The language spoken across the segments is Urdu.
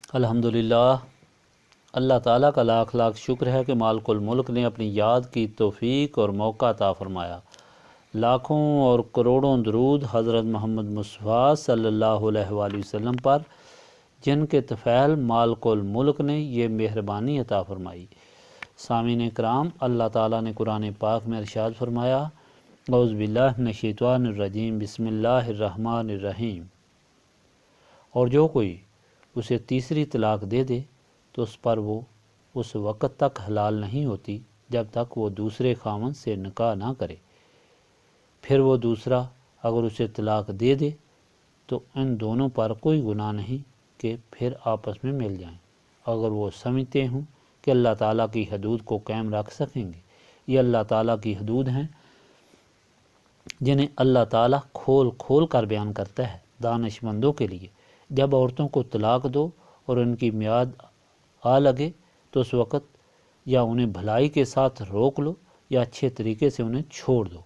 الحمدللہ، اللہ تعالیٰ کا لاکھ لاکھ شکر ہے کہ مالک الملک نے اپنی یاد کی توفیق اور موقع عطا فرمایا۔ لاکھوں اور کروڑوں درود حضرت محمد مصطفیٰ صلی اللہ علیہ وآلہ وسلم پر، جن کے طفیل مالک الملک نے یہ مہربانی عطا فرمائی۔ سامعین کرام، اللہ تعالیٰ نے قرآن پاک میں ارشاد فرمایا، اعوذ باللہ من الشیطان الرجیم، بسم اللہ الرحمن الرحیم۔ اور جو کوئی اسے تیسری طلاق دے دے تو اس پر وہ اس وقت تک حلال نہیں ہوتی جب تک وہ دوسرے خاوند سے نکاح نہ کرے۔ پھر وہ دوسرا اگر اسے طلاق دے دے تو ان دونوں پر کوئی گناہ نہیں کہ پھر آپس میں مل جائیں، اگر وہ سمجھتے ہوں کہ اللہ تعالیٰ کی حدود کو قائم رکھ سکیں گے۔ یہ اللہ تعالیٰ کی حدود ہیں جنہیں اللہ تعالیٰ کھول کھول کر بیان کرتا ہے دانش مندوں کے لیے۔ جب عورتوں کو طلاق دو اور ان کی میعاد آ لگے تو اس وقت یا انہیں بھلائی کے ساتھ روک لو یا اچھے طریقے سے انہیں چھوڑ دو،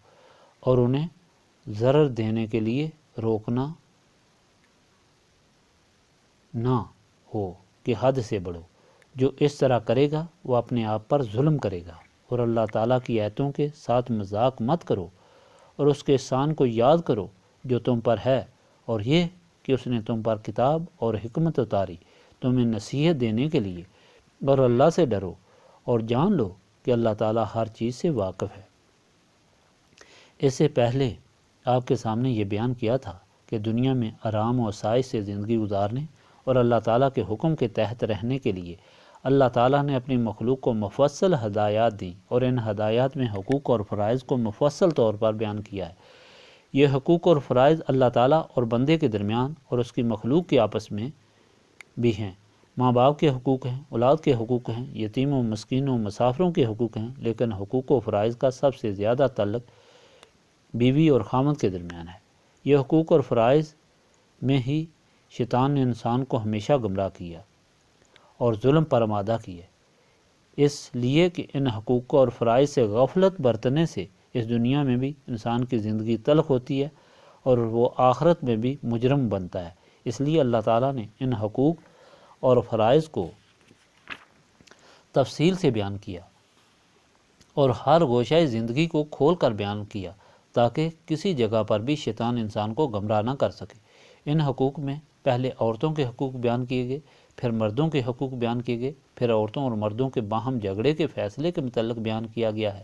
اور انہیں ضرر دینے کے لیے روکنا نہ ہو کہ حد سے بڑھو۔ جو اس طرح کرے گا وہ اپنے آپ پر ظلم کرے گا، اور اللہ تعالیٰ کی آیتوں کے ساتھ مذاق مت کرو اور اس کے احسان کو یاد کرو جو تم پر ہے، اور یہ کہ اس نے تم پر کتاب اور حکمت اتاری تمہیں نصیحت دینے کے لیے، اور اللہ سے ڈرو اور جان لو کہ اللہ تعالیٰ ہر چیز سے واقف ہے۔ اس سے پہلے آپ کے سامنے یہ بیان کیا تھا کہ دنیا میں آرام و آسائش سے زندگی گزارنے اور اللہ تعالیٰ کے حکم کے تحت رہنے کے لیے اللہ تعالیٰ نے اپنی مخلوق کو مفصل ہدایات دیں، اور ان ہدایات میں حقوق اور فرائض کو مفصل طور پر بیان کیا ہے۔ یہ حقوق اور فرائض اللہ تعالیٰ اور بندے کے درمیان اور اس کی مخلوق کے آپس میں بھی ہیں۔ ماں باپ کے حقوق ہیں، اولاد کے حقوق ہیں، یتیموں، مسکینوں، مسافروں کے حقوق ہیں، لیکن حقوق و فرائض کا سب سے زیادہ تعلق بیوی اور خامند کے درمیان ہے۔ یہ حقوق اور فرائض میں ہی شیطان نے انسان کو ہمیشہ گمراہ کیا اور ظلم پر آمادہ کیا، اس لیے کہ ان حقوق اور فرائض سے غفلت برتنے سے اس دنیا میں بھی انسان کی زندگی تلخ ہوتی ہے اور وہ آخرت میں بھی مجرم بنتا ہے۔ اس لیے اللہ تعالیٰ نے ان حقوق اور فرائض کو تفصیل سے بیان کیا اور ہر گوشہ زندگی کو کھول کر بیان کیا تاکہ کسی جگہ پر بھی شیطان انسان کو گمراہ نہ کر سکے۔ ان حقوق میں پہلے عورتوں کے حقوق بیان کیے گئے، پھر مردوں کے حقوق بیان کیے گئے، پھر عورتوں اور مردوں کے باہم جھگڑے کے فیصلے کے متعلق بیان کیا گیا ہے۔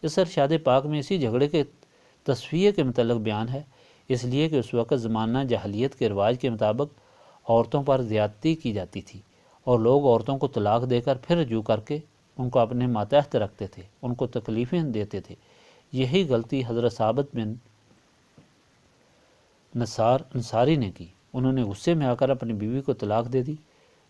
اس ارشاد پاک میں اسی جھگڑے کے تصفیے کے متعلق بیان ہے، اس لیے کہ اس وقت زمانہ جاہلیت کے رواج کے مطابق عورتوں پر زیادتی کی جاتی تھی، اور لوگ عورتوں کو طلاق دے کر پھر رجوع کر کے ان کو اپنے ماتحت رکھتے تھے، ان کو تکلیفیں دیتے تھے۔ یہی غلطی حضرت ثابت بن نصار انصاری نے کی۔ انہوں نے غصے میں آ کر اپنی بیوی کو طلاق دے دی۔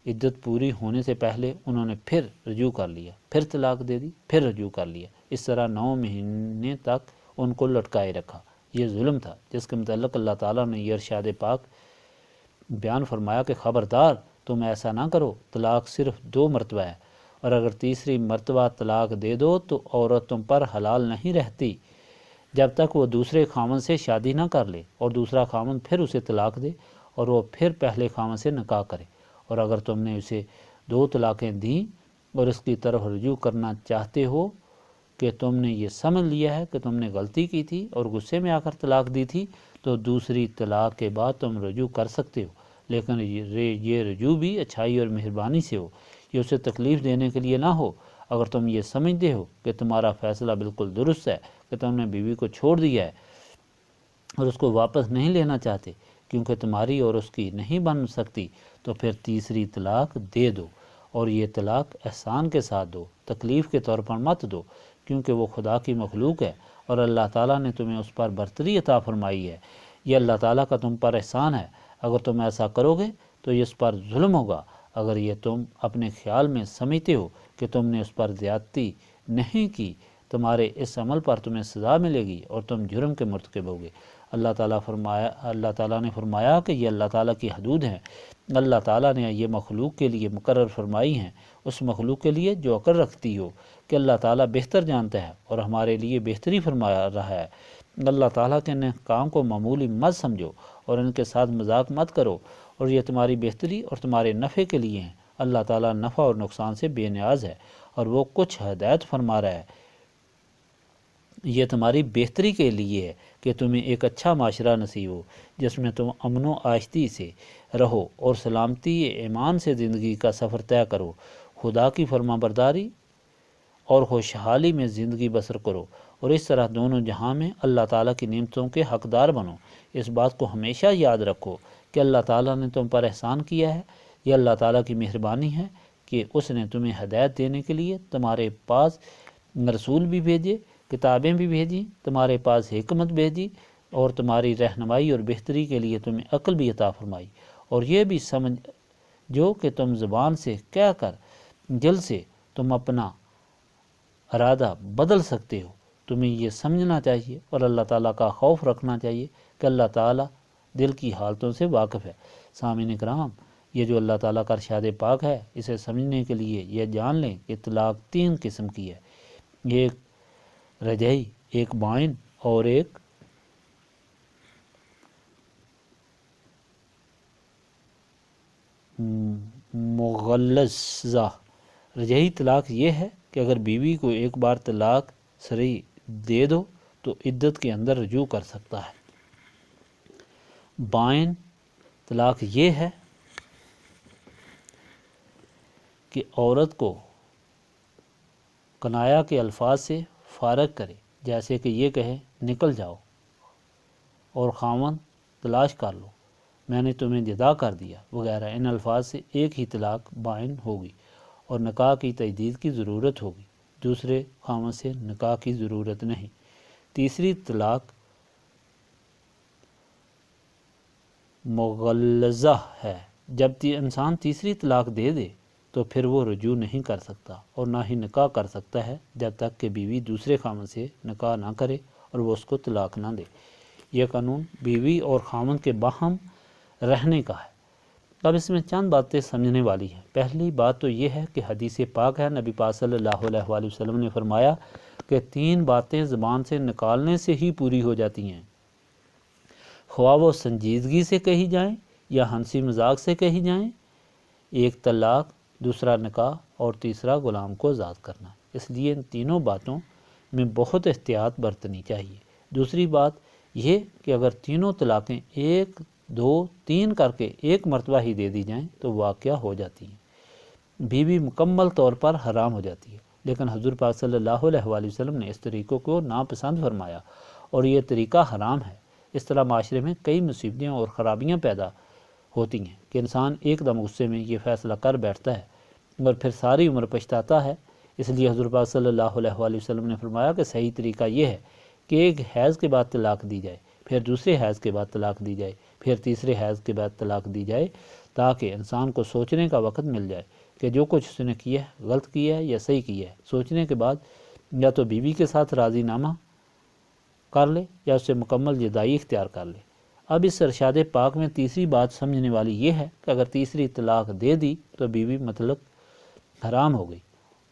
عدت پوری ہونے سے پہلے انہوں نے پھر رجوع کر لیا، پھر طلاق دے دی، پھر رجوع کر لیا۔ اس طرح 9 مہینے تک ان کو لٹکائے رکھا۔ یہ ظلم تھا جس کے متعلق اللہ تعالیٰ نے یہ ارشاد پاک بیان فرمایا کہ خبردار تم ایسا نہ کرو، طلاق صرف 2 مرتبہ ہے، اور اگر تیسری مرتبہ طلاق دے دو تو عورت تم پر حلال نہیں رہتی جب تک وہ دوسرے خاوند سے شادی نہ کر لے اور دوسرا خاوند پھر اسے طلاق دے اور وہ پھر پہلے خاوند سے نکاح کرے۔ اور اگر تم نے اسے 2 طلاقیں دیں اور اس کی طرف رجوع کرنا چاہتے ہو کہ تم نے یہ سمجھ لیا ہے کہ تم نے غلطی کی تھی اور غصے میں آ کر طلاق دی تھی، تو دوسری طلاق کے بعد تم رجوع کر سکتے ہو، لیکن یہ رجوع بھی اچھائی اور مہربانی سے ہو، یہ اسے تکلیف دینے کے لیے نہ ہو۔ اگر تم یہ سمجھتے ہو کہ تمہارا فیصلہ بالکل درست ہے کہ تم نے بیوی کو چھوڑ دیا ہے اور اس کو واپس نہیں لینا چاہتے کیونکہ تمہاری اور اس کی نہیں بن سکتی، تو پھر تیسری طلاق دے دو، اور یہ طلاق احسان کے ساتھ دو، تکلیف کے طور پر مت دو، کیونکہ وہ خدا کی مخلوق ہے اور اللہ تعالیٰ نے تمہیں اس پر برتری عطا فرمائی ہے۔ یہ اللہ تعالیٰ کا تم پر احسان ہے۔ اگر تم ایسا کرو گے تو یہ اس پر ظلم ہوگا۔ اگر یہ تم اپنے خیال میں سمجھتے ہو کہ تم نے اس پر زیادتی نہیں کی، تمہارے اس عمل پر تمہیں سزا ملے گی اور تم جرم کے مرتکب ہوگے۔ اللہ تعالیٰ نے فرمایا کہ یہ اللہ تعالیٰ کی حدود ہیں۔ اللہ تعالیٰ نے یہ مخلوق کے لیے مقرر فرمائی ہیں، اس مخلوق کے لیے جو عقل رکھتی ہو کہ اللہ تعالیٰ بہتر جانتا ہے اور ہمارے لیے بہتری فرما رہا ہے۔ اللہ تعالیٰ کے ان کام کو معمولی مت سمجھو اور ان کے ساتھ مذاق مت کرو، اور یہ تمہاری بہتری اور تمہارے نفع کے لیے ہیں۔ اللہ تعالیٰ نفع اور نقصان سے بے نیاز ہے اور وہ کچھ ہدایت فرما رہا ہے۔ یہ تمہاری بہتری کے لیے ہے کہ تمہیں ایک اچھا معاشرہ نصیب ہو جس میں تم امن و آشتی سے رہو اور سلامتی ایمان سے زندگی کا سفر طے کرو، خدا کی فرما برداری اور خوشحالی میں زندگی بسر کرو، اور اس طرح دونوں جہاں میں اللہ تعالیٰ کی نعمتوں کے حقدار بنو۔ اس بات کو ہمیشہ یاد رکھو کہ اللہ تعالیٰ نے تم پر احسان کیا ہے۔ یہ اللہ تعالیٰ کی مہربانی ہے کہ اس نے تمہیں ہدایت دینے کے لیے تمہارے پاس رسول بھی بھیجے، کتابیں بھی بھیجیں، تمہارے پاس حکمت بھیجی، اور تمہاری رہنمائی اور بہتری کے لیے تمہیں عقل بھی عطا فرمائی، اور یہ بھی سمجھ جو کہ تم زبان سے کہہ کر دل سے تم اپنا ارادہ بدل سکتے ہو۔ تمہیں یہ سمجھنا چاہیے اور اللہ تعالیٰ کا خوف رکھنا چاہیے کہ اللہ تعالیٰ دل کی حالتوں سے واقف ہے۔ سامعین کرام، یہ جو اللہ تعالیٰ کا ارشاد پاک ہے، اسے سمجھنے کے لیے یہ جان لیں کہ طلاق 3 قسم کی ہے، ایک رجعی، ایک بائن اور ایک مغلظہ۔ رجعی طلاق یہ ہے کہ اگر بیوی کو ایک بار طلاق صریح دے دو تو عدت کے اندر رجوع کر سکتا ہے۔ بائن طلاق یہ ہے کہ عورت کو کنایا کے الفاظ سے فارغ کرے، جیسے کہ یہ کہے نکل جاؤ، اور خاوند تلاش کر لو، میں نے تمہیں جدا کر دیا وغیرہ۔ ان الفاظ سے ایک ہی طلاق بائن ہوگی اور نکاح کی تجدید کی ضرورت ہوگی، دوسرے خاوند سے نکاح کی ضرورت نہیں۔ تیسری طلاق مغلظہ ہے۔ جب انسان تیسری طلاق دے دے تو پھر وہ رجوع نہیں کر سکتا اور نہ ہی نکاح کر سکتا ہے جب تک کہ بیوی دوسرے خاوند سے نکاح نہ کرے اور وہ اس کو طلاق نہ دے۔ یہ قانون بیوی اور خاوند کے باہم رہنے کا ہے۔ اب اس میں چند باتیں سمجھنے والی ہیں۔ پہلی بات تو یہ ہے کہ حدیث پاک ہے، نبی پاک صلی اللہ علیہ وآلہ وسلم نے فرمایا کہ 3 باتیں زبان سے نکالنے سے ہی پوری ہو جاتی ہیں، خواہ وہ سنجیدگی سے کہی جائیں یا ہنسی مذاق سے کہی جائیں۔ ایک طلاق، دوسرا نکاح، اور تیسرا غلام کو آزاد کرنا۔ اس لیے ان تینوں باتوں میں بہت احتیاط برتنی چاہیے۔ دوسری بات یہ کہ اگر تینوں طلاقیں 1، 2، 3 کر کے ایک مرتبہ ہی دے دی جائیں تو واقعہ ہو جاتی ہیں، بیوی مکمل طور پر حرام ہو جاتی ہے۔ لیکن حضور پاک صلی اللہ علیہ وآلہ وسلم نے اس طریقوں کو ناپسند فرمایا اور یہ طریقہ حرام ہے۔ اس طرح معاشرے میں کئی مصیبتیں اور خرابیاں پیدا ہوتی ہیں کہ انسان ایک دم غصے میں یہ فیصلہ کر بیٹھتا ہے اور پھر ساری عمر پچھتاتا ہے۔ اس لیے حضور پاک صلی اللہ علیہ وآلہ وسلم نے فرمایا کہ صحیح طریقہ یہ ہے کہ ایک حیض کے بعد طلاق دی جائے، پھر دوسرے حیض کے بعد طلاق دی جائے، پھر تیسرے حیض کے بعد طلاق دی جائے، تاکہ انسان کو سوچنے کا وقت مل جائے کہ جو کچھ اس نے کیا ہے غلط کیا ہے یا صحیح کیا ہے۔ سوچنے کے بعد یا تو بیوی کے ساتھ راضی نامہ کر لے یا اس سے مکمل جدائی اختیار کر لے۔ اب اس ارشاد پاک میں تیسری بات سمجھنے والی یہ ہے کہ اگر تیسری طلاق دے دی تو بیوی مطلق حرام ہو گئی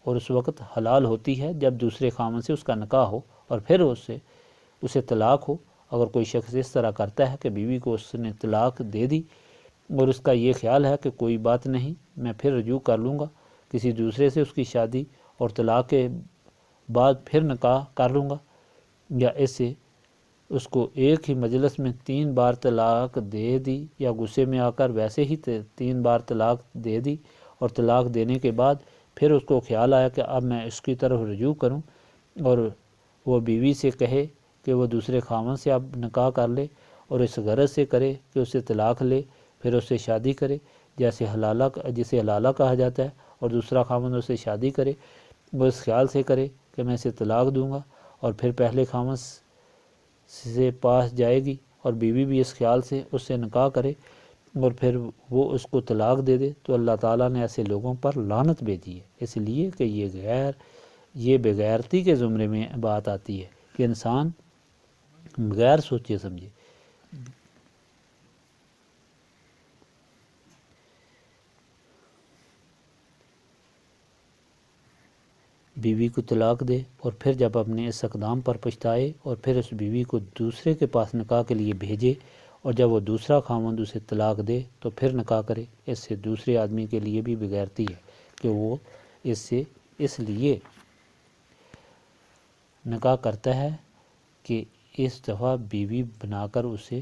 اور اس وقت حلال ہوتی ہے جب دوسرے خاوند سے اس کا نکاح ہو اور پھر اسے طلاق ہو۔ اگر کوئی شخص اس طرح کرتا ہے کہ بیوی کو اس نے طلاق دے دی اور اس کا یہ خیال ہے کہ کوئی بات نہیں، میں پھر رجوع کر لوں گا، کسی دوسرے سے اس کی شادی اور طلاق کے بعد پھر نکاح کر لوں گا، یا اس کو ایک ہی مجلس میں 3 بار طلاق دے دی یا غصے میں آ کر ویسے ہی 3 بار طلاق دے دی اور طلاق دینے کے بعد پھر اس کو خیال آیا کہ اب میں اس کی طرف رجوع کروں اور وہ بیوی سے کہے کہ وہ دوسرے خاوند سے اب نکاح کر لے اور اس غرض سے کرے کہ اسے طلاق لے پھر اس سے شادی کرے، جیسے جسے حلالہ کہا جاتا ہے، اور دوسرا خاوند اس سے شادی کرے، وہ اس خیال سے کرے کہ میں اسے طلاق دوں گا، اور پھر پہلے خاوند سے پاس جائے گی اور بیوی بھی اس خیال سے اس سے نکاح کرے اور پھر وہ اس کو طلاق دے دے، تو اللہ تعالیٰ نے ایسے لوگوں پر لعنت بھیجی ہے، اس لیے کہ یہ بغیرتی کے زمرے میں بات آتی ہے کہ انسان بغیر سوچے سمجھے بیوی کو طلاق دے اور پھر جب اپنے اس اقدام پر پچھتائے اور پھر اس بیوی کو دوسرے کے پاس نکاح کے لیے بھیجے اور جب وہ دوسرا خاوند اسے طلاق دے تو پھر نکاح کرے۔ اس سے دوسرے آدمی کے لیے بھی بغیرتی ہے کہ وہ اس لیے نکاح کرتا ہے کہ اس دفعہ بیوی بنا کر اسے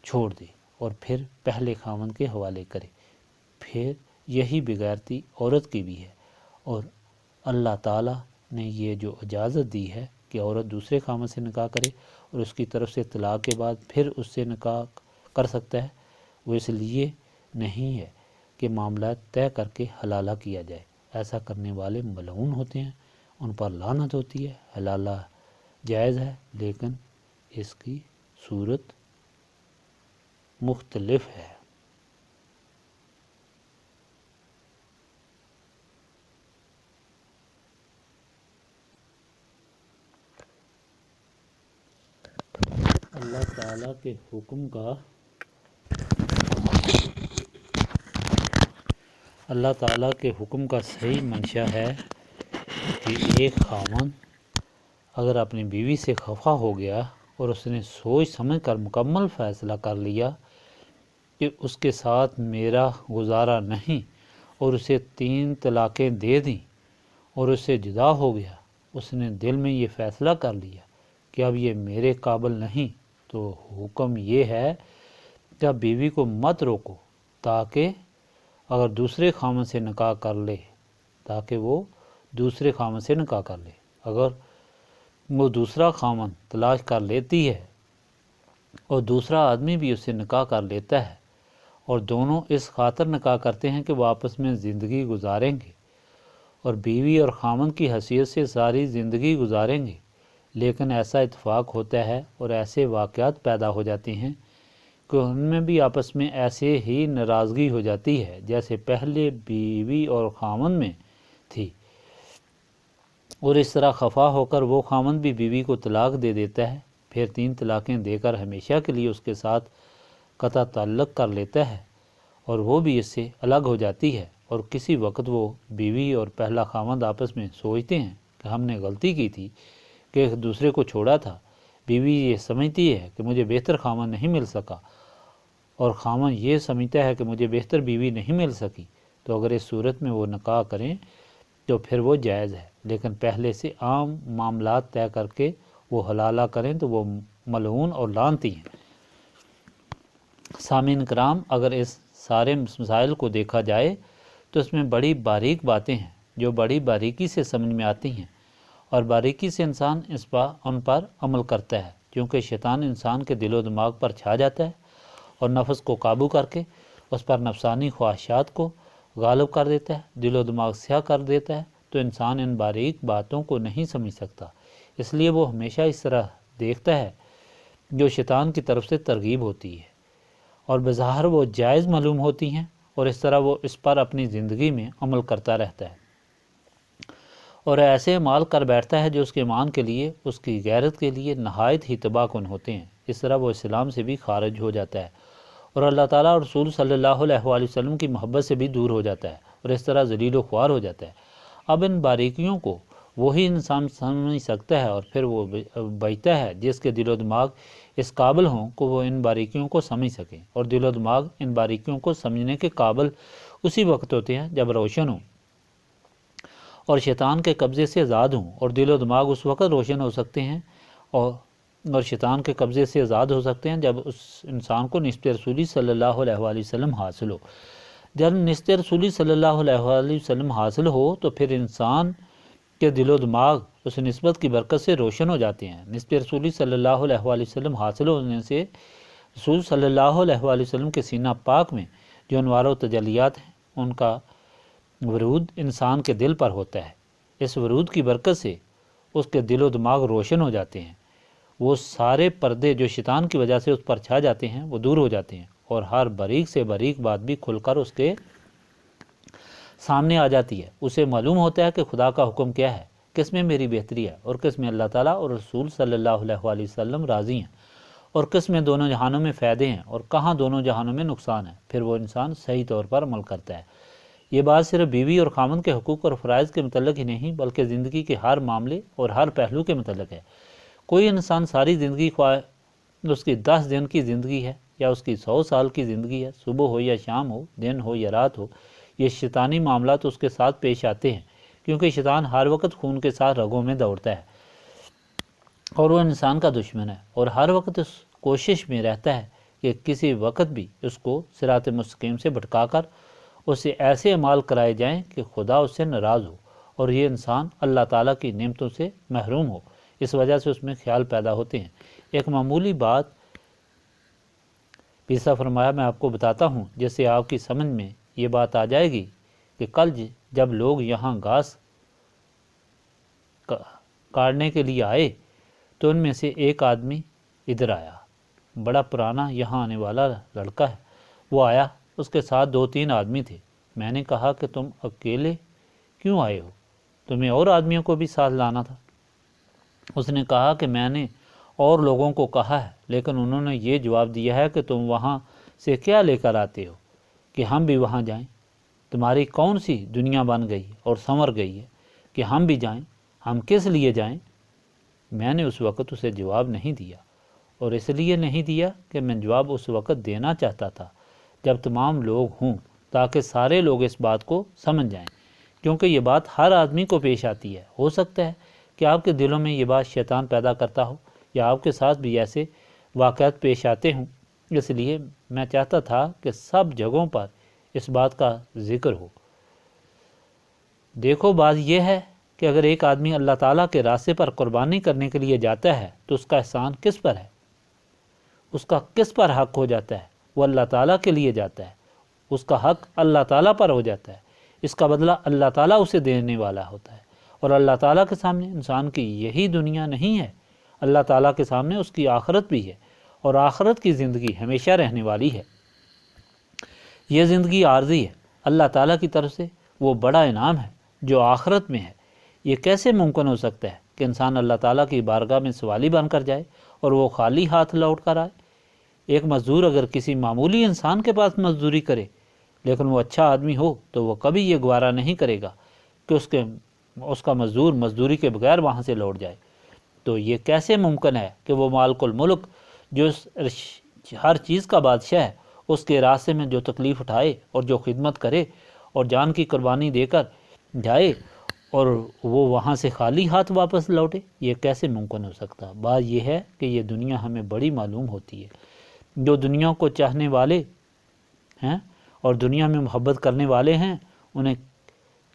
چھوڑ دے اور پھر پہلے خاوند کے حوالے کرے۔ پھر یہی بغیرتی عورت کی بھی ہے، اور اللہ تعالیٰ نے یہ جو اجازت دی ہے کہ عورت دوسرے خاوند سے نکاح کرے اور اس کی طرف سے طلاق کے بعد پھر اس سے نکاح کر سکتا ہے، وہ اس لیے نہیں ہے کہ معاملات طے کر کے حلالہ کیا جائے۔ ایسا کرنے والے ملعون ہوتے ہیں، ان پر لعنت ہوتی ہے۔ حلالہ جائز ہے لیکن اس کی صورت مختلف ہے۔ اللہ تعالیٰ کے حکم کا صحیح منشا ہے کہ ایک خاوند اگر اپنی بیوی سے خفا ہو گیا اور اس نے سوچ سمجھ کر مکمل فیصلہ کر لیا کہ اس کے ساتھ میرا گزارا نہیں اور اسے 3 طلاقیں دے دیں اور اس سے جدا ہو گیا، اس نے دل میں یہ فیصلہ کر لیا کہ اب یہ میرے قابل نہیں، تو حکم یہ ہے کہ اب بیوی کو مت روکو تاکہ اگر دوسرے خاوند سے نکاح کر لے اگر وہ دوسرا خاوند تلاش کر لیتی ہے اور دوسرا آدمی بھی اس سے نکاح کر لیتا ہے اور دونوں اس خاطر نکاح کرتے ہیں کہ وہ آپس میں زندگی گزاریں گے اور بیوی اور خاوند کی حیثیت سے ساری زندگی گزاریں گے، لیکن ایسا اتفاق ہوتا ہے اور ایسے واقعات پیدا ہو جاتے ہیں کہ ان میں بھی آپس میں ایسے ہی ناراضگی ہو جاتی ہے جیسے پہلے بیوی اور خاوند میں تھی، اور اس طرح خفا ہو کر وہ خاوند بھی بیوی کو طلاق دے دیتا ہے، پھر 3 طلاقیں دے کر ہمیشہ کے لیے اس کے ساتھ قطع تعلق کر لیتا ہے اور وہ بھی اس سے الگ ہو جاتی ہے، اور کسی وقت وہ بیوی اور پہلا خاوند آپس میں سوچتے ہیں کہ ہم نے غلطی کی تھی کہ ایک دوسرے کو چھوڑا تھا۔ بیوی یہ سمجھتی ہے کہ مجھے بہتر خاوند نہیں مل سکا اور خاوند یہ سمجھتا ہے کہ مجھے بہتر بیوی نہیں مل سکی، تو اگر اس صورت میں وہ نکاح کریں تو پھر وہ جائز ہے، لیکن پہلے سے عام معاملات طے کر کے وہ حلالہ کریں تو وہ ملعون اور لعنتی ہیں۔ سامعین کرام، اگر اس سارے مسائل کو دیکھا جائے تو اس میں بڑی باریک باتیں ہیں جو بڑی باریکی سے سمجھ میں آتی ہیں، اور باریکی سے انسان ان پر عمل کرتا ہے، کیونکہ شیطان انسان کے دل و دماغ پر چھا جاتا ہے اور نفس کو قابو کر کے اس پر نفسانی خواہشات کو غالب کر دیتا ہے، دل و دماغ سیاہ کر دیتا ہے، تو انسان ان باریک باتوں کو نہیں سمجھ سکتا، اس لیے وہ ہمیشہ اس طرح دیکھتا ہے جو شیطان کی طرف سے ترغیب ہوتی ہے اور بظاہر وہ جائز معلوم ہوتی ہیں، اور اس طرح وہ اس پر اپنی زندگی میں عمل کرتا رہتا ہے اور ایسے اعمال کر بیٹھتا ہے جو اس کے ایمان کے لیے، اس کی غیرت کے لیے نہایت ہی تباہ کن ہوتے ہیں۔ اس طرح وہ اسلام سے بھی خارج ہو جاتا ہے اور اللہ تعالیٰ اور رسول صلی اللہ علیہ وآلہ وسلم کی محبت سے بھی دور ہو جاتا ہے اور اس طرح ذلیل و خوار ہو جاتا ہے۔ اب ان باریکیوں کو وہی انسان سمجھ سکتا ہے اور پھر وہ بچتا ہے جس کے دل و دماغ اس قابل ہوں کہ وہ ان باریکیوں کو سمجھ سکیں، اور دل و دماغ ان باریکیوں کو سمجھنے کے قابل اسی وقت ہوتے ہیں جب روشن ہوں اور شیطان کے قبضے سے آزاد ہوں، اور دل و دماغ اس وقت روشن ہو سکتے ہیں اور شیطان کے قبضے سے آزاد ہو سکتے ہیں جب اس انسان کو نسبت رسولی صلی اللہ علیہ وآلہ وسلم حاصل ہو۔ جب نسبت رسولی صلی اللہ علیہ وآلہ وسلم حاصل ہو تو پھر انسان کے دل و دماغ اس نسبت کی برکت سے روشن ہو جاتے ہیں۔ نسبت رسولی صلی اللہ علیہ وآلہ وسلم حاصل ہونے سے رسول صلی اللہ علیہ وآلہ وسلم کے سینہ پاک میں جو انوار و تجلیات ہیں ان کا ورود انسان کے دل پر ہوتا ہے۔ اس ورود کی برکت سے اس کے دل و دماغ روشن ہو جاتے ہیں، وہ سارے پردے جو شیطان کی وجہ سے اس پر چھا جاتے ہیں وہ دور ہو جاتے ہیں، اور ہر باریک سے باریک بات بھی کھل کر اس کے سامنے آ جاتی ہے۔ اسے معلوم ہوتا ہے کہ خدا کا حکم کیا ہے، کس میں میری بہتری ہے اور کس میں اللہ تعالیٰ اور رسول صلی اللہ علیہ وآلہ وسلم راضی ہیں، اور کس میں دونوں جہانوں میں فائدے ہیں اور کہاں دونوں جہانوں میں نقصان ہے، پھر وہ انسان صحیح طور پر عمل کرتا ہے۔ یہ بات صرف بیوی اور خاوند کے حقوق اور فرائض کے متعلق ہی نہیں بلکہ زندگی کے ہر معاملے اور ہر پہلو کے متعلق ہے۔ کوئی انسان ساری زندگی خواہ اس کی 10 دن کی زندگی ہے یا اس کی 100 سال کی زندگی ہے، صبح ہو یا شام ہو، دن ہو یا رات ہو، یہ شیطانی معاملات اس کے ساتھ پیش آتے ہیں، کیونکہ شیطان ہر وقت خون کے ساتھ رگوں میں دوڑتا ہے اور وہ انسان کا دشمن ہے، اور ہر وقت اس کوشش میں رہتا ہے کہ کسی وقت بھی اس کو صراط مستقیم سے بھٹکا کر اسے ایسے اعمال کرائے جائیں کہ خدا اس سے ناراض ہو اور یہ انسان اللہ تعالیٰ کی نعمتوں سے محروم ہو۔ اس وجہ سے اس میں خیال پیدا ہوتے ہیں۔ ایک معمولی بات پیسا فرمایا میں آپ کو بتاتا ہوں، جس سے آپ کی سمجھ میں یہ بات آ جائے گی کہ کل جب لوگ یہاں گھاس کاٹنے کے لیے آئے تو ان میں سے ایک آدمی ادھر آیا، بڑا پرانا یہاں آنے والا لڑکا ہے۔ وہ آیا، اس کے ساتھ 2-3 آدمی تھے۔ میں نے کہا کہ تم اکیلے کیوں آئے ہو؟ تمہیں اور آدمیوں کو بھی ساتھ لانا تھا۔ اس نے کہا کہ میں نے اور لوگوں کو کہا ہے، لیکن انہوں نے یہ جواب دیا ہے کہ تم وہاں سے کیا لے کر آتے ہو کہ ہم بھی وہاں جائیں؟ تمہاری کون سی دنیا بن گئی اور سنور گئی ہے کہ ہم بھی جائیں؟ ہم کس لیے جائیں؟ میں نے اس وقت اسے جواب نہیں دیا، اور اس لیے نہیں دیا کہ میں جواب اس وقت دینا چاہتا تھا جب تمام لوگ ہوں، تاکہ سارے لوگ اس بات کو سمجھ جائیں، کیونکہ یہ بات ہر آدمی کو پیش آتی ہے۔ ہو سکتا ہے کہ آپ کے دلوں میں یہ بات شیطان پیدا کرتا ہو، یا آپ کے ساتھ بھی ایسے واقعات پیش آتے ہوں، اس لیے میں چاہتا تھا کہ سب جگہوں پر اس بات کا ذکر ہو۔ دیکھو، بات یہ ہے کہ اگر ایک آدمی اللہ تعالیٰ کے راستے پر قربانی کرنے کے لیے جاتا ہے تو اس کا احسان کس پر ہے؟ اس کا کس پر حق ہو جاتا ہے؟ وہ اللہ تعالیٰ کے لیے جاتا ہے، اس کا حق اللہ تعالیٰ پر ہو جاتا ہے، اس کا بدلہ اللہ تعالیٰ اسے دینے والا ہوتا ہے، اور اللہ تعالیٰ کے سامنے انسان کی یہی دنیا نہیں ہے، اللہ تعالیٰ کے سامنے اس کی آخرت بھی ہے، اور آخرت کی زندگی ہمیشہ رہنے والی ہے۔ یہ زندگی عارضی ہے، اللہ تعالیٰ کی طرف سے وہ بڑا انعام ہے جو آخرت میں ہے۔ یہ کیسے ممکن ہو سکتا ہے کہ انسان اللہ تعالیٰ کی بارگاہ میں سوالی بن کر جائے اور وہ خالی ہاتھ لوٹ کر آئے؟ ایک مزدور اگر کسی معمولی انسان کے پاس مزدوری کرے لیکن وہ اچھا آدمی ہو تو وہ کبھی یہ گوارا نہیں کرے گا کہ اس کا مزدور مزدوری کے بغیر وہاں سے لوٹ جائے۔ تو یہ کیسے ممکن ہے کہ وہ مالک الملک جو ہر چیز کا بادشاہ ہے، اس کے راستے میں جو تکلیف اٹھائے اور جو خدمت کرے اور جان کی قربانی دے کر جائے اور وہ وہاں سے خالی ہاتھ واپس لوٹے؟ یہ کیسے ممکن ہو سکتا؟ بات یہ ہے کہ یہ دنیا ہمیں بڑی معلوم ہوتی ہے۔ جو دنیا کو چاہنے والے ہیں اور دنیا میں محبت کرنے والے ہیں، انہیں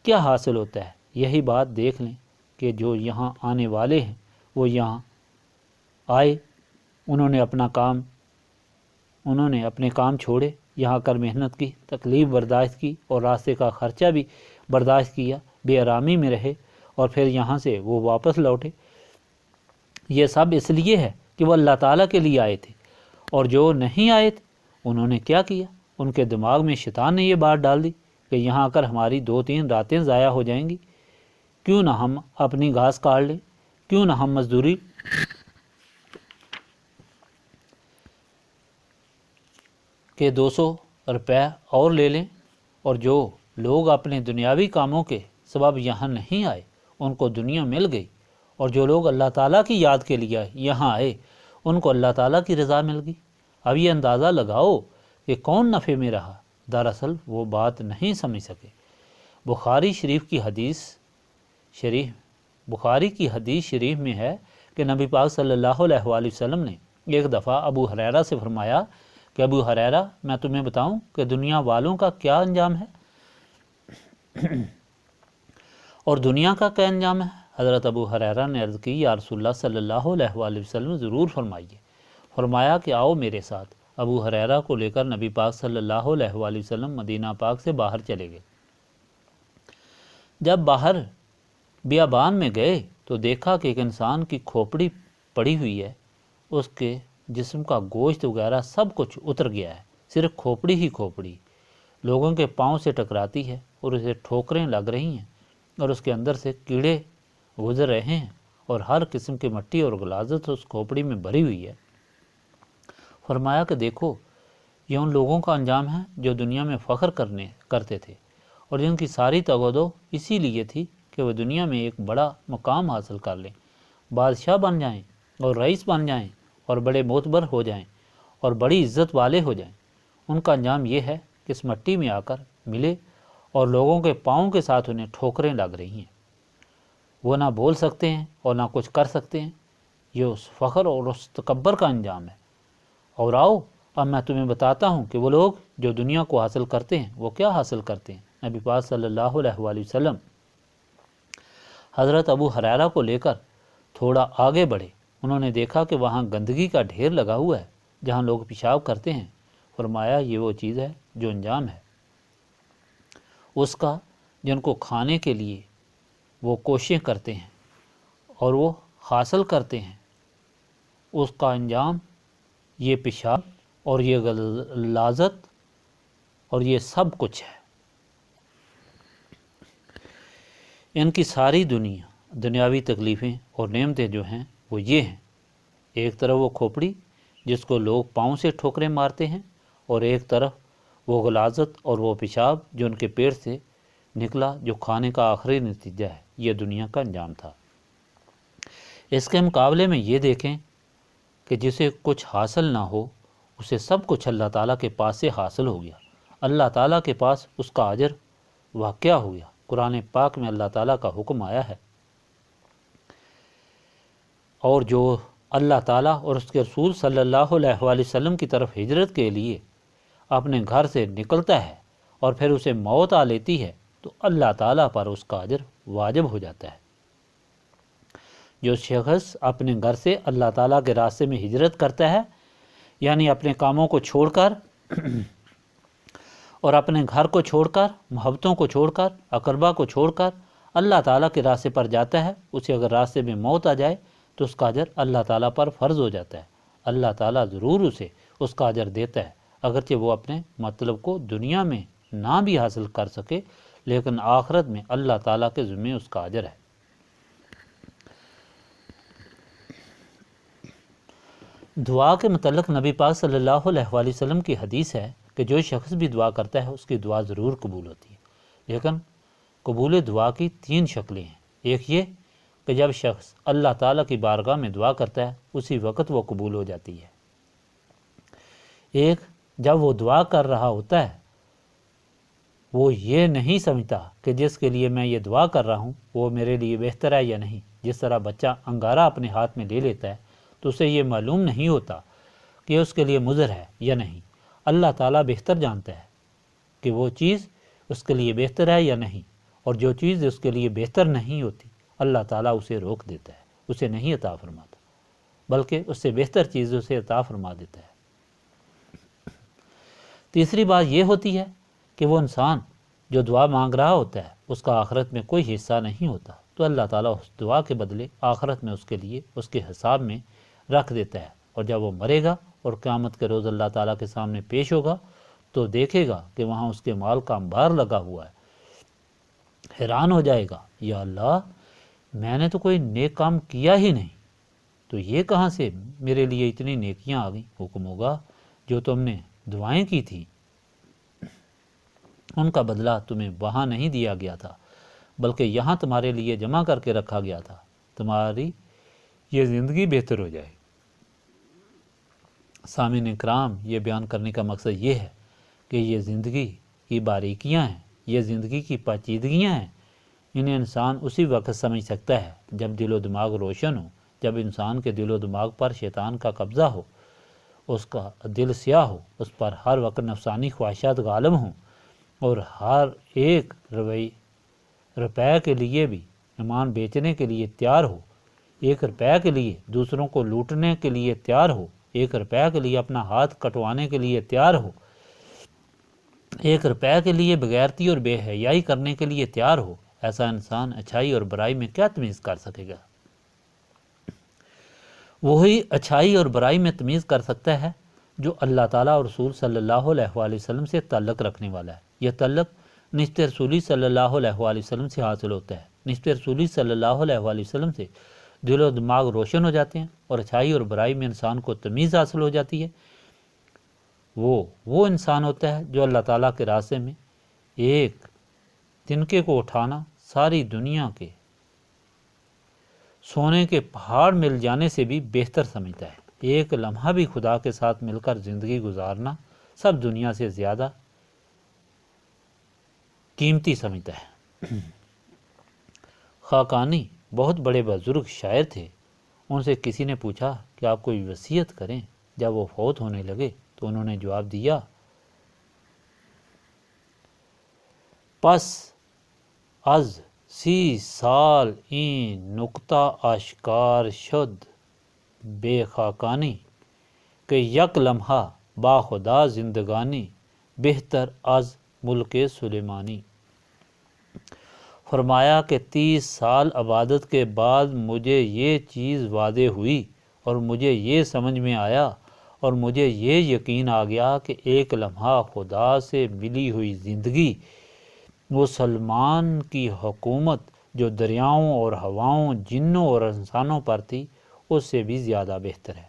کیا حاصل ہوتا ہے؟ یہی بات دیکھ لیں کہ جو یہاں آنے والے ہیں وہ یہاں آئے، انہوں نے اپنے کام چھوڑے، یہاں کر محنت کی، تکلیف برداشت کی اور راستے کا خرچہ بھی برداشت کیا، بے آرامی میں رہے، اور پھر یہاں سے وہ واپس لوٹے۔ یہ سب اس لیے ہے کہ وہ اللہ تعالیٰ کے لیے آئے تھے، اور جو نہیں آئے تھے انہوں نے کیا کیا؟ ان کے دماغ میں شیطان نے یہ بات ڈال دی کہ یہاں آ کر ہماری 2-3 راتیں ضائع ہو جائیں گی، کیوں نہ ہم اپنی گھاس کاٹ لیں، کیوں نہ ہم مزدوری کے 200 روپے اور لے لیں۔ اور جو لوگ اپنے دنیاوی کاموں کے سبب یہاں نہیں آئے ان کو دنیا مل گئی، اور جو لوگ اللہ تعالیٰ کی یاد کے لیے یہاں آئے ان کو اللہ تعالیٰ کی رضا مل گئی۔ اب یہ اندازہ لگاؤ کہ کون نفع میں رہا؟ دراصل وہ بات نہیں سمجھ سکے۔ بخاری کی حدیث شریف میں ہے کہ نبی پاک صلی اللہ علیہ وآلہ وسلم نے ایک دفعہ ابو ہریرہ سے فرمایا کہ ابو ہریرہ، میں تمہیں بتاؤں کہ دنیا والوں کا کیا انجام ہے اور دنیا کا کیا انجام ہے؟ حضرت ابو ہریرہ نے عرض کی، یا رسول اللہ صلی اللہ علیہ وآلہ وسلم، ضرور فرمائیے۔ فرمایا کہ آؤ میرے ساتھ۔ ابو ہریرہ کو لے کر نبی پاک صلی اللہ علیہ وآلہ وسلم مدینہ پاک سے باہر چلے گئے۔ جب باہر بیابان میں گئے تو دیکھا کہ ایک انسان کی کھوپڑی پڑی ہوئی ہے، اس کے جسم کا گوشت وغیرہ سب کچھ اتر گیا ہے، صرف کھوپڑی ہی کھوپڑی لوگوں کے پاؤں سے ٹکراتی ہے اور اسے ٹھوکریں لگ رہی ہیں، اور اس کے اندر سے کیڑے گزر رہے ہیں، اور ہر قسم کی مٹی اور غلاظت اس کھوپڑی میں بھری ہوئی ہے۔ فرمایا کہ دیکھو، یہ ان لوگوں کا انجام ہے جو دنیا میں فخر کرتے تھے اور جن کی ساری تگودو اسی لیے تھی کہ وہ دنیا میں ایک بڑا مقام حاصل کر لیں، بادشاہ بن جائیں اور رئیس بن جائیں اور بڑے معتبر ہو جائیں، اور بڑی عزت والے ہو جائیں، ان کا انجام یہ ہے کہ اس مٹی میں آ کر ملے اور لوگوں کے پاؤں کے ساتھ انہیں ٹھوکریں لگ رہی ہیں۔ وہ نہ بول سکتے ہیں اور نہ کچھ کر سکتے ہیں۔ یہ اس فخر اور اس تکبر کا انجام ہے۔ اور آؤ اب میں تمہیں بتاتا ہوں کہ وہ لوگ جو دنیا کو حاصل کرتے ہیں وہ کیا حاصل کرتے ہیں۔ نبی پاک صلی اللہ علیہ وآلہ وسلم حضرت ابو ہریرہ کو لے کر تھوڑا آگے بڑھے۔ انہوں نے دیکھا کہ وہاں گندگی کا ڈھیر لگا ہوا ہے جہاں لوگ پیشاب کرتے ہیں۔ فرمایا یہ وہ چیز ہے جو انجام ہے اس کا جن کو کھانے کے لیے وہ کوششیں کرتے ہیں اور وہ حاصل کرتے ہیں، اس کا انجام یہ پیشاب اور یہ غلاظت اور یہ سب کچھ ہے۔ ان کی ساری دنیاوی تکلیفیں اور نعمتیں جو ہیں وہ یہ ہیں، ایک طرف وہ کھوپڑی جس کو لوگ پاؤں سے ٹھوکریں مارتے ہیں، اور ایک طرف وہ غلاظت اور وہ پیشاب جو ان کے پیٹ سے نکلا جو کھانے کا آخری نتیجہ ہے۔ یہ دنیا کا انجام تھا۔ اس کے مقابلے میں یہ دیکھیں کہ جسے کچھ حاصل نہ ہو اسے سب کچھ اللہ تعالیٰ کے پاس سے حاصل ہو گیا۔ اللہ تعالیٰ کے پاس اس کا اجر واقع ہو گیا۔ قرآن پاک میں اللہ تعالیٰ کا حکم آیا ہے، اور جو اللہ تعالیٰ اور اس کے رسول صلی اللہ علیہ وآلہ وسلم کی طرف ہجرت کے لیے اپنے گھر سے نکلتا ہے اور پھر اسے موت آ لیتی ہے تو اللہ تعالیٰ پر اس کا اجر واجب ہو جاتا ہے۔ جو شخص اپنے گھر سے اللہ تعالیٰ کے راستے میں ہجرت کرتا ہے، یعنی اپنے کاموں کو چھوڑ کر اور اپنے گھر کو چھوڑ کر، محبتوں کو چھوڑ کر، اقربا کو چھوڑ کر اللہ تعالیٰ کے راستے پر جاتا ہے، اسے اگر راستے میں موت آ جائے تو اس کا اجر اللہ تعالیٰ پر فرض ہو جاتا ہے۔ اللہ تعالیٰ ضرور اسے اس کا اجر دیتا ہے، اگرچہ وہ اپنے مطلب کو دنیا میں نہ بھی حاصل کر سکے، لیکن آخرت میں اللہ تعالیٰ کے ذمہ اس کا اجر ہے۔ دعا کے متعلق نبی پاک صلی اللہ علیہ وآلہ وسلم کی حدیث ہے کہ جو شخص بھی دعا کرتا ہے اس کی دعا ضرور قبول ہوتی ہے، لیکن قبول دعا کی 3 شکلیں ہیں۔ ایک یہ کہ جب شخص اللہ تعالیٰ کی بارگاہ میں دعا کرتا ہے اسی وقت وہ قبول ہو جاتی ہے۔ ایک جب وہ دعا کر رہا ہوتا ہے وہ یہ نہیں سمجھتا کہ جس کے لیے میں یہ دعا کر رہا ہوں وہ میرے لیے بہتر ہے یا نہیں۔ جس طرح بچہ انگارہ اپنے ہاتھ میں لے لیتا ہے تو اسے یہ معلوم نہیں ہوتا کہ اس کے لیے مضر ہے یا نہیں۔ اللہ تعالیٰ بہتر جانتا ہے کہ وہ چیز اس کے لیے بہتر ہے یا نہیں، اور جو چیز اس کے لیے بہتر نہیں ہوتی اللہ تعالیٰ اسے روک دیتا ہے، اسے نہیں عطا فرماتا، بلکہ اس سے بہتر چیز اسے عطا فرما دیتا ہے۔ تیسری بات یہ ہوتی ہے کہ وہ انسان جو دعا مانگ رہا ہوتا ہے اس کا آخرت میں کوئی حصہ نہیں ہوتا، تو اللہ تعالیٰ اس دعا کے بدلے آخرت میں اس کے لیے اس کے حساب میں رکھ دیتا ہے، اور جب وہ مرے گا اور قیامت کے روز اللہ تعالیٰ کے سامنے پیش ہوگا تو دیکھے گا کہ وہاں اس کے مال کا انبار لگا ہوا ہے۔ حیران ہو جائے گا، یا اللہ میں نے تو کوئی نیک کام کیا ہی نہیں، تو یہ کہاں سے میرے لیے اتنی نیکیاں آ گئیں؟ حکم ہوگا جو تم نے دعائیں کی تھیں ان کا بدلہ تمہیں وہاں نہیں دیا گیا تھا بلکہ یہاں تمہارے لیے جمع کر کے رکھا گیا تھا، تمہاری یہ زندگی بہتر ہو جائے۔ سامعین کرام، یہ بیان کرنے کا مقصد یہ ہے کہ یہ زندگی کی باریکیاں ہیں، یہ زندگی کی پیچیدگیاں ہیں، انہیں انسان اسی وقت سمجھ سکتا ہے جب دل و دماغ روشن ہو، جب انسان کے دل و دماغ پر شیطان کا قبضہ ہو، اس کا دل سیاہ ہو، اس پر ہر وقت نفسانی خواہشات غالب ہوں، اور ہر ایک روپے کے لیے بھی ایمان بیچنے کے لیے تیار ہو، 1 روپے کے لیے دوسروں کو لوٹنے کے لیے تیار ہو، 1 روپے کے لیے اپنا ہاتھ کٹوانے کے لیے تیار ہو، 1 روپے کے لیے بغیرتی اور بے حیائی کرنے کے لیے تیار ہو۔ ایسا انسان اچھائی اور برائی میں کیا تمیز کر سکے گا؟ وہی اچھائی اور برائی میں تمیز کر سکتا ہے جو اللہ تعالیٰ اور رسول صلی اللہ علیہ وآلہ وسلم سے تعلق رکھنے والا ہے۔ یہ تعلق نسبت رسولی صلی اللہ علیہ وآلہ وسلم سے حاصل ہوتا ہے۔ نسبت رسولی صلی اللہ علیہ وآلہ وسلم سے دل و دماغ روشن ہو جاتے ہیں اور اچھائی اور برائی میں انسان کو تمیز حاصل ہو جاتی ہے۔ وہ انسان ہوتا ہے جو اللہ تعالیٰ کے راستے میں ایک تنکے کو اٹھانا ساری دنیا کے سونے کے پہاڑ مل جانے سے بھی بہتر سمجھتا ہے۔ ایک لمحہ بھی خدا کے ساتھ مل کر زندگی گزارنا سب دنیا سے زیادہ قیمتی سمجھتا ہے۔ خاقانی بہت بڑے بزرگ شاعر تھے۔ ان سے کسی نے پوچھا کہ آپ کوئی وصیت کریں۔ جب وہ فوت ہونے لگے تو انہوں نے جواب دیا، پس از 30 سال این نکتہ آشکار شد بے خاقانی کہ یک لمحہ با خدا زندگانی بہتر از ملک سلیمانی۔ فرمایا کہ 30 سال عبادت کے بعد مجھے یہ چیز واضح ہوئی اور مجھے یہ سمجھ میں آیا اور مجھے یہ یقین آ گیا کہ ایک لمحہ خدا سے ملی ہوئی زندگی وہ سلمان کی حکومت جو دریاؤں اور ہواؤں، جنوں اور انسانوں پر تھی، اس سے بھی زیادہ بہتر ہے۔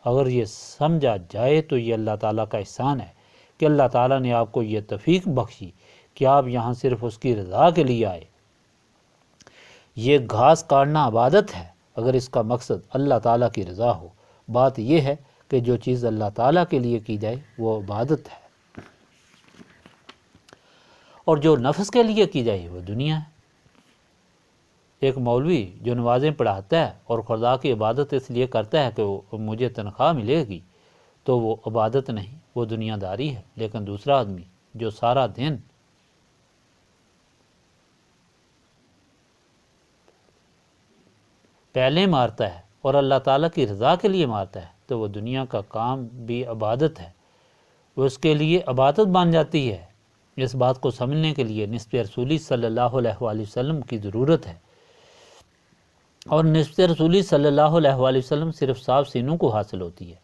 اگر یہ سمجھا جائے تو یہ اللہ تعالیٰ کا احسان ہے کہ اللہ تعالیٰ نے آپ کو یہ توفیق بخشی کہ آپ یہاں صرف اس کی رضا کے لیے آئے۔ یہ گھاس کاٹنا عبادت ہے اگر اس کا مقصد اللہ تعالیٰ کی رضا ہو۔ بات یہ ہے کہ جو چیز اللہ تعالیٰ کے لیے کی جائے وہ عبادت ہے، اور جو نفس کے لیے کی جائے وہ دنیا ہے۔ ایک مولوی جو نمازیں پڑھاتا ہے اور خدا کی عبادت اس لیے کرتا ہے کہ مجھے تنخواہ ملے گی، تو وہ عبادت نہیں، وہ دنیا داری ہے۔ لیکن دوسرا آدمی جو سارا دن پہلے مارتا ہے اور اللہ تعالیٰ کی رضا کے لیے مارتا ہے، تو وہ دنیا کا کام بھی عبادت ہے، وہ اس کے لیے عبادت بن جاتی ہے۔ اس بات کو سمجھنے کے لیے نسبت رسولی صلی اللہ علیہ وآلہ وسلم کی ضرورت ہے، اور نسبت رسولی صلی اللہ علیہ وآلہ وسلم صرف صاف سینوں کو حاصل ہوتی ہے۔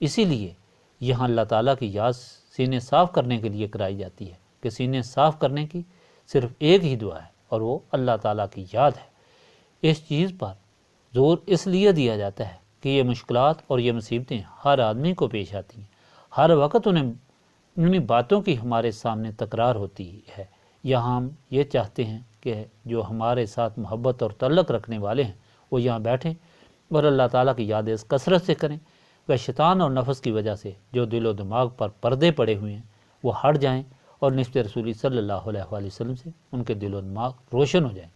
اسی لیے یہاں اللہ تعالیٰ کی یاد سینے صاف کرنے کے لیے کرائی جاتی ہے کہ سینے صاف کرنے کی صرف ایک ہی دعا ہے، اور وہ اللہ تعالیٰ کی یاد ہے۔ اس چیز پر زور اس لیے دیا جاتا ہے کہ یہ مشکلات اور یہ مصیبتیں ہر آدمی کو پیش آتی ہیں، ہر وقت انہیں باتوں کی ہمارے سامنے تکرار ہوتی ہے۔ یہاں ہم یہ چاہتے ہیں کہ جو ہمارے ساتھ محبت اور تعلق رکھنے والے ہیں وہ یہاں بیٹھیں اور اللہ تعالیٰ کی یاد اس کثرت سے کریں کہ شیطان اور نفس کی وجہ سے جو دل و دماغ پر پردے پڑے ہوئے ہیں وہ ہٹ جائیں، اور نسبت رسولی صلی اللہ علیہ وآلہ وسلم سے ان کے دل و دماغ روشن ہو جائیں،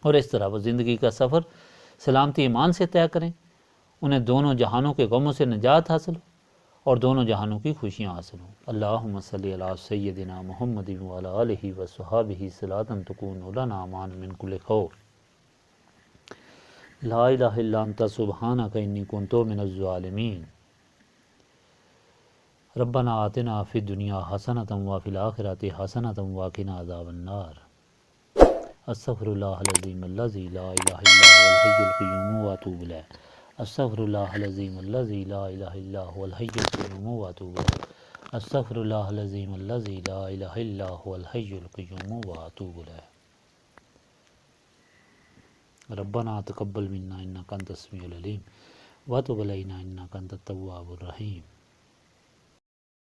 اور اس طرح وہ زندگی کا سفر سلامتی ایمان سے طے کریں، انہیں دونوں جہانوں کے غموں سے نجات حاصل ہو اور دونوں جہانوں کی خوشیاں حاصل ہوں۔ اللہم صلی علی سیدنا محمد وعلی آلہ وصحبہ صلاۃ تکون لنا امان من کل خوف۔ لا الہ الا انت سبحانک انی کنت من الظالمین۔ ربنا آتنا فی الدنیا حسنۃ وفی الآخرۃ حسنۃ وقنا عذاب النار۔ استغفر اللہ العظیم الذی لا الہ الا هو الحی القیوم واتوب الیہ۔ استغفر اللہ العظیم الذی لا الہ الا هو الحی القیوم واتوب الیہ۔ استغفر اللہ العظیم الذی لا الہ الا هو الحی القیوم واتوب الیہ۔ ربنا تقبل منا انک انت السمیع العلیم وتب علینا انک انت التواب الرحیم۔